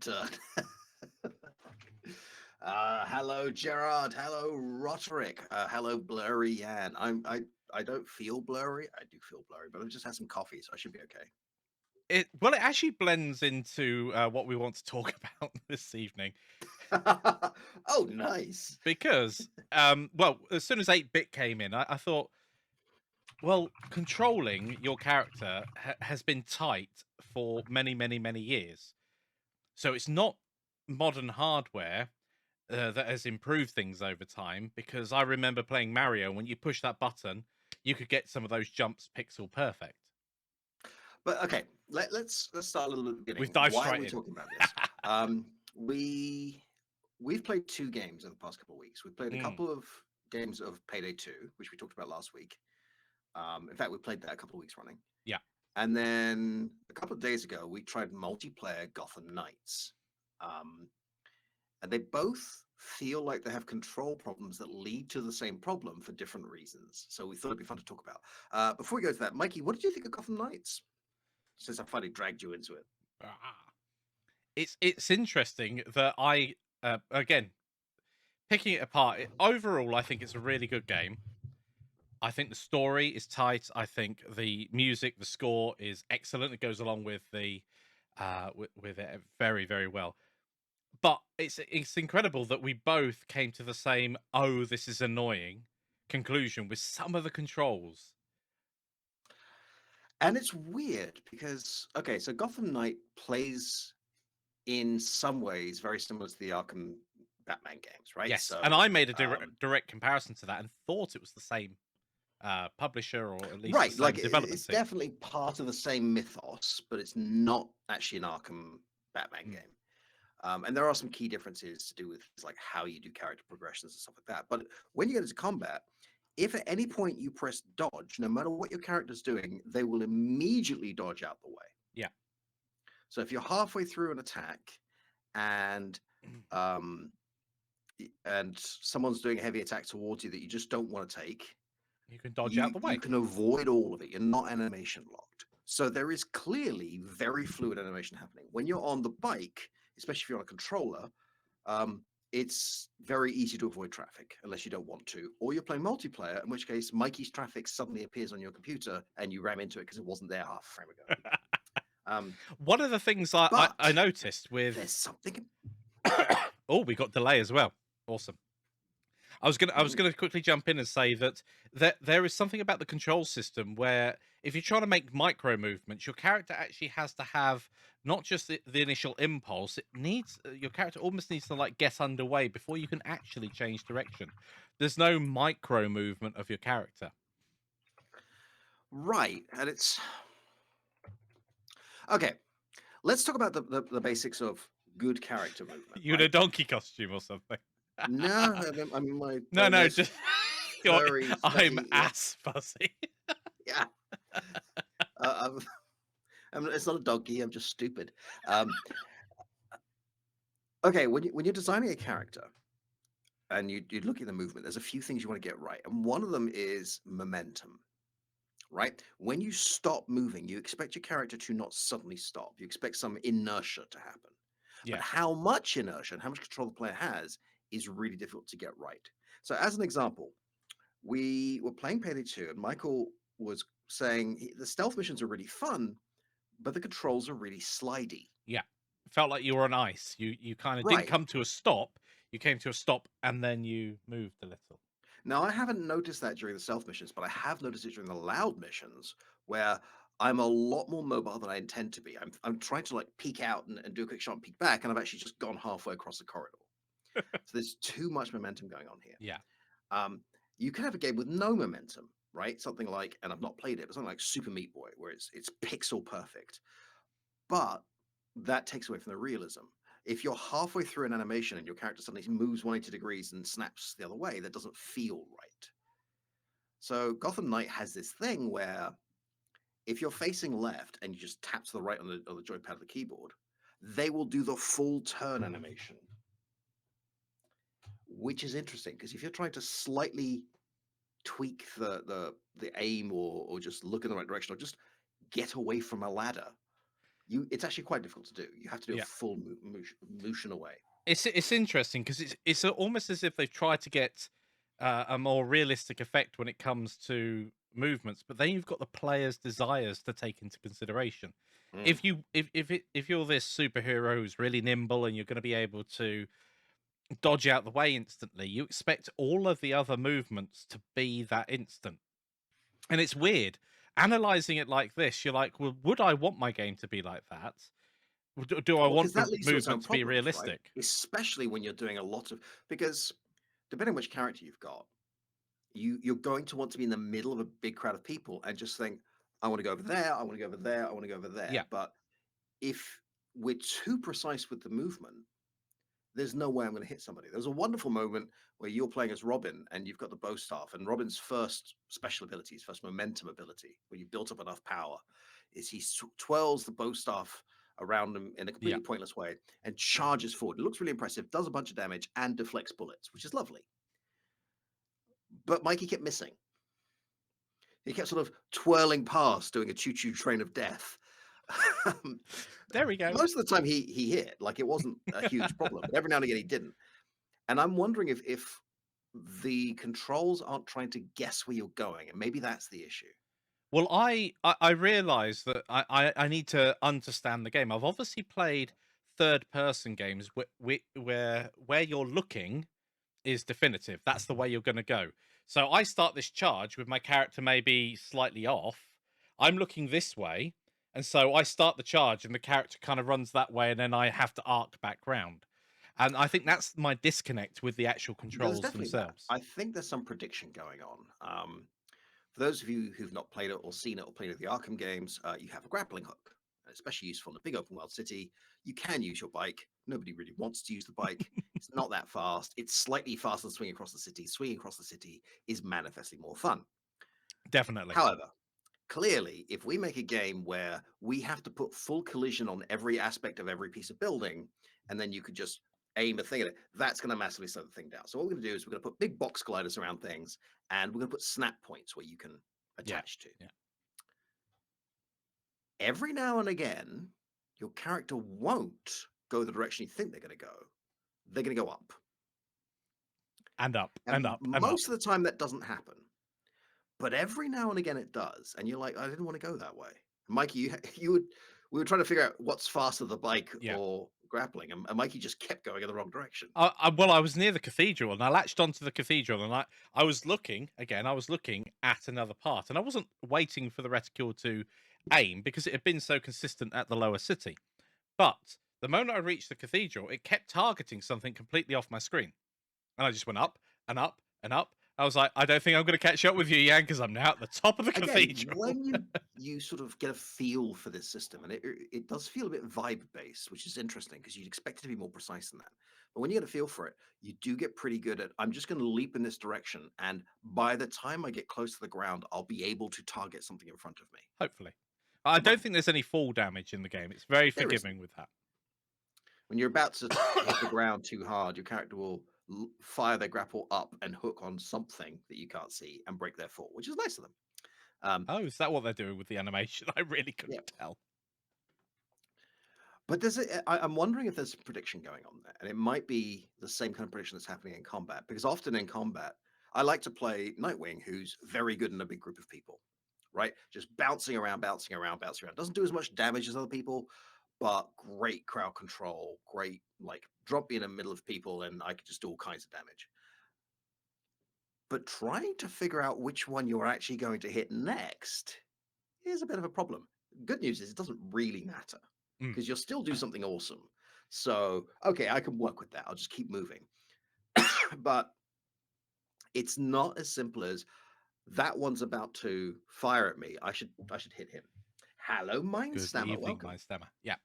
turn. Hello, Gerard. Hello, Roderick. Hello, Blurry Yan. I don't feel blurry. I do feel blurry, but I've just had some coffee, so I should be okay. It actually blends into what we want to talk about this evening Oh, nice. because, as soon as 8-bit came in, I thought, well, controlling your character has been tight for many, many, many years. So it's not modern hardware that has improved things over time, because I remember playing Mario, when you push that button, you could get some of those jumps pixel perfect. But okay, let's start a little bit at the We've beginning. dived Why are straight we in. talking about this? We've played 2 games in the past couple of weeks. We've played a Mm, couple of games of Payday 2, which we talked about last week. In fact, we played that a couple of weeks running. yeah. And then a couple of days ago, we tried multiplayer Gotham Knights. And they both feel like they have control problems that lead to the same problem for different reasons. So we thought it'd be fun to talk about. Before we go to that, Mikey, what did you think of Gotham Knights? Since I finally dragged you into it. Ah. It's interesting that I again, picking it apart. Overall, I think it's a really good game. I think the story is tight. I think the music, the score is excellent. It goes along with the with it very, very well. But it's incredible that we both came to the same "oh, this is annoying" conclusion with some of the controls. And it's weird because, okay, so Gotham Knight plays in some ways very similar to the Arkham Batman games, right? Yes, and So, I made a direct comparison to that and thought it was the same publisher, or at least the right, like same development it's team. definitely part of the same mythos, but it's not actually an Arkham Batman Mm. game. And there are some key differences to do with like how you do character progressions and stuff like that. But when you get into combat, if at any point you press dodge, no matter what your character's doing, they will immediately dodge out the way. Yeah. So if you're halfway through an attack and um, and someone's doing a heavy attack towards you that you just don't want to take, You can dodge out you the you way. can avoid all of it. You're not animation locked. So there is clearly very fluid animation happening. When you're on the bike, especially if you're on a controller, it's very easy to avoid traffic unless you don't want to, or you're playing multiplayer, in which case Mikey's traffic suddenly appears on your computer and you ram into it because it wasn't there half a frame ago. One of the things I But noticed with there's something. oh, we got delay as well. Awesome. I was gonna quickly jump in and say that there is something about the control system where if you're trying to make micro movements, your character actually has to have not just the initial impulse. It needs your character almost needs to like get underway before you can actually change direction. There's no micro movement of your character. Right, and it's okay. Let's talk about the basics of good character movement, You in a right? donkey costume or something? No, I mean No, my no, nice just furry, I'm fuzzy, yeah, ass fuzzy. yeah. Uh, it's not a donkey. I'm just stupid. Okay, when you're designing a character and you look at the movement, there's a few things you want to get right, and one of them is momentum. Right? When you stop moving, you expect your character to not suddenly stop. You expect some inertia to happen. But Yeah. how much inertia and how much control the player has is really difficult to get right. So, as an example, we were playing Payday 2, and Michael was saying the stealth missions are really fun, but the controls are really slidey. Yeah. Felt like you were on ice. You kind of didn't Right. come to a stop. You came to a stop and then you moved a little. Now, I haven't noticed that during the stealth missions, but I have noticed it during the loud missions where I'm a lot more mobile than I intend to be. I'm trying to like peek out and do a quick shot and peek back, and I've actually just gone halfway across the corridor. So there's too much momentum going on here. Yeah. Um, you can have a game with no momentum, right? Something like, and I've not played it, but something like Super Meat Boy, where it's pixel perfect. But that takes away from the realism. If you're halfway through an animation and your character suddenly moves 180 degrees and snaps the other way, that doesn't feel right. So Gotham Knight has this thing where if you're facing left and you just tap to the right on the joypad of the keyboard, they will do the full turn animation, which is interesting because if you're trying to slightly tweak the aim or just look in the right direction or just get away from a ladder, it's actually quite difficult to do. You have to do a Yeah. full motion away. It's interesting because it's almost as if they've tried to get a more realistic effect when it comes to movements, but then you've got the player's desires to take into consideration. Mm. If you're this superhero who's really nimble and you're going to be able to dodge out the way instantly, you expect all of the other movements to be that instant. And it's weird. Analyzing it like this, you're like, well, would I want my game to be like that? Do I Well, because want that the leads to its own movement to be problems, right? realistic? Especially when you're doing a lot of because depending on which character you've got, you're going to want to be in the middle of a big crowd of people and just think, I want to go over there, I want to go over there, I want to go over there. Yeah, But if we're too precise with the movement, there's no way I'm going to hit somebody. There's a wonderful moment where you're playing as Robin and you've got the bow staff, and Robin's first special ability, his first momentum ability, where you've built up enough power, is he twirls the bow staff around him in a yeah. completely pointless way and charges forward. It looks really impressive, does a bunch of damage, and deflects bullets, which is lovely. But Mikey kept missing. He kept sort of twirling past, doing a choo-choo train of death. There we go. Most of the time he hit, like it wasn't a huge problem, but every now and again he didn't. And I'm wondering if the controls aren't trying to guess where you're going, and maybe that's the issue. Well, I realize that I need to understand the game. I've obviously played third person games where you're looking is definitive. That's the way you're going to go. So I start this charge with my character maybe slightly off. I'm looking this way, and so I start the charge, and the character kind of runs that way, and then I have to arc back round. And I think that's my disconnect with the actual There's controls definitely that. themselves. I think there's some prediction going on. For those of you who've not played it or seen it or played the Arkham games, you have a grappling hook, especially useful in a big open world city. You can use your bike. Nobody really wants to use the bike. It's not that fast. It's slightly faster than swinging across the city. Swinging across the city is manifestly more fun. Definitely. However, clearly, if we make a game where we have to put full collision on every aspect of every piece of building, and then you could just aim a thing at it, that's going to massively slow the thing down. So what we're going to do is we're going to put big box gliders around things, and we're going to put snap points where you can Yeah. attach to. Yeah. Every now and again, your character won't go the direction you think they're going to go. They're going to go up. And up and And up and up. most of the time that doesn't happen. But every now and again it does. And you're like, I didn't want to go that way. Mikey, you would we were trying to figure out what's faster, the bike Yeah. or grappling. And Mikey just kept going in the wrong direction. Well, I was near the cathedral and I latched onto the cathedral and I was looking again. I was looking at another part and I wasn't waiting for the reticule to aim because it had been so consistent at the lower city. But the moment I reached the cathedral, it kept targeting something completely off my screen, and I just went up and up and up. I was like, I don't think I'm going to catch up with you, Yan, because I'm now at the top of the Again, cathedral. when you sort of get a feel for this system, and it does feel a bit vibe based, which is interesting because you'd expect it to be more precise than that. But when you get a feel for it, you do get pretty good at I'm just going to leap in this direction, and by the time I get close to the ground, I'll be able to target something in front of me. Hopefully, I Well, don't think there's any fall damage in the game. It's very there isn't. forgiving with that. When you're about to hit the ground too hard, your character will fire their grapple up and hook on something that you can't see and break their fall, which is nice of them. Oh, is that what they're doing with the animation? I really couldn't Yeah, tell. but I'm wondering if there's a prediction going on there, and it might be the same kind of prediction that's happening in combat. Because often in combat, I like to play Nightwing, who's very good in a big group of people, right? Just bouncing around, bouncing around, bouncing around. Doesn't do as much damage as other people, but great crowd control, great like drop me in the middle of people, and I could just do all kinds of damage. But trying to figure out which one you're actually going to hit next is a bit of a problem. Good news is it doesn't really matter Mm, because you'll still do something awesome. So, okay, I can work with that. I'll just keep moving. But it's not as simple as that one's about to fire at me. I should hit him. Hello, Mind good Stammer. evening, Welcome. my stammer. Yeah.